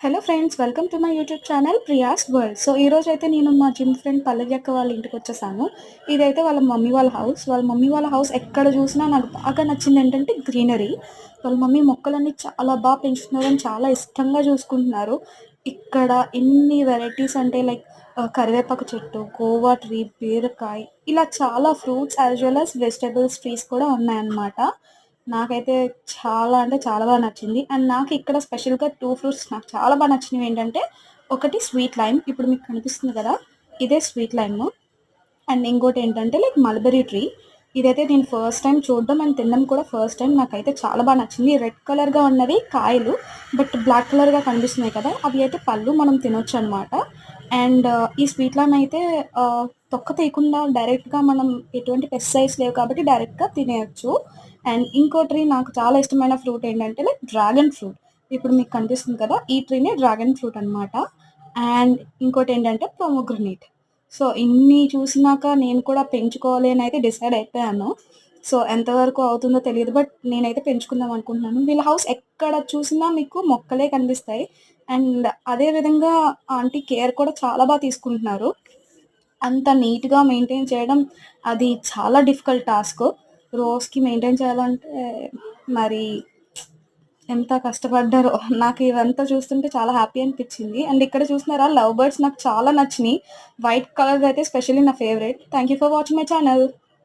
Hello friends, welcome to my YouTube channel Priya's world. So ఈరోజు అయితే నేను మా జిమ్ ఫ్రెండ్ పల్లవి అక్క వాళ్ళ ఇంటికి వచ్చేసాను. ఇదైతే వాళ్ళ మమ్మీ వాళ్ళ హౌస్. వాళ్ళ మమ్మీ వాళ్ళ హౌస్ ఎక్కడ చూసినా నాకు బాగా నచ్చింది ఏంటంటే గ్రీనరీ. వాళ్ళ మమ్మీ మొక్కలన్నీ చాలా బాగా పెంచుతున్నారు అని చాలా ఇష్టంగా చూసుకుంటున్నారు. ఇక్కడ ఎన్ని వెరైటీస్ అంటే లైక్ కరివేపాకు చెట్టు, గోవా ట్రీ, బీరకాయ, ఇలా చాలా fruits as well as vegetables trees కూడా ఉన్నాయన్నమాట. నాకైతే చాలా అంటే చాలా బాగా నచ్చింది. అండ్ నాకు ఇక్కడ స్పెషల్‌గా 2 ఫ్రూట్స్ నాకు చాలా బాగా నచ్చినవి ఏంటంటే, ఒకటి స్వీట్ లైమ్, ఇప్పుడు మీకు కనిపిస్తుంది కదా! ఇదే స్వీట్ లైము. అండ్ ఇంకోటేంటంటే లైక్ మల్బెర్రీ ట్రీ. ఇదైతే నేను ఫస్ట్ టైమ్ చూడడం అండ్ తినడం కూడా ఫస్ట్ టైమ్. నాకైతే చాలా బాగా నచ్చింది. రెడ్ కలర్‌గా ఉన్నవి కాయలు, బట్ బ్లాక్ కలర్‌గా కనిపిస్తున్నాయి కదా! అవి అయితే పళ్ళు, మనం తినొచ్చనమాట. అండ్ ఈ స్వీట్ లైమ్ అయితే తొక్క తీయకుండా డైరెక్ట్‌గా మనం ఎటువంటి పెస్టిసైడ్స్ లేవు కాబట్టి డైరెక్ట్‌గా తినేయొచ్చు. అండ్ ఇంకో ట్రీ నాకు చాలా ఇష్టమైన ఫ్రూట్ ఏంటంటే లైక్ డ్రాగన్ ఫ్రూట్. ఇప్పుడు మీకు కనిపిస్తుంది కదా! ఈ ట్రీనే డ్రాగన్ ఫ్రూట్ అనమాట. అండ్ ఇంకోటేంటంటే పొమోగ్రనేట్. సో, ఇన్ని చూసినాక నేను కూడా పెంచుకోవాలి అనయితే డిసైడ్ అయిపోయాను. సో, ఎంతవరకు అవుతుందో తెలీదు. బట్ నేనైతే పెంచుకుందాం అనుకుంటున్నాను. వీళ్ళ హౌస్ ఎక్కడ చూసినా మీకు మొక్కలే కనిపిస్తాయి. అండ్ అదే విధంగా ఆంటీ కేర్ కూడా చాలా తీసుకుంటున్నారు. అంత నీట్‌గా మెయింటైన్ చేయడం అది చాలా డిఫికల్ట్ టాస్క్. రోజుకి మెయింటైన్ చేయాలంటే మరి ఎంత కష్టపడ్డారో. నాకు ఇవంతా చూస్తుంటే చాలా హ్యాపీ అనిపిచ్చింది. అండ్ ఇక్కడ చూస్తున్నారా, లవ్ బర్డ్స్ నాకు చాలా నచ్చినియి. వైట్ కలర్‌దయితే స్పెషల్లీ నా favourite. Thank you for watching my channel.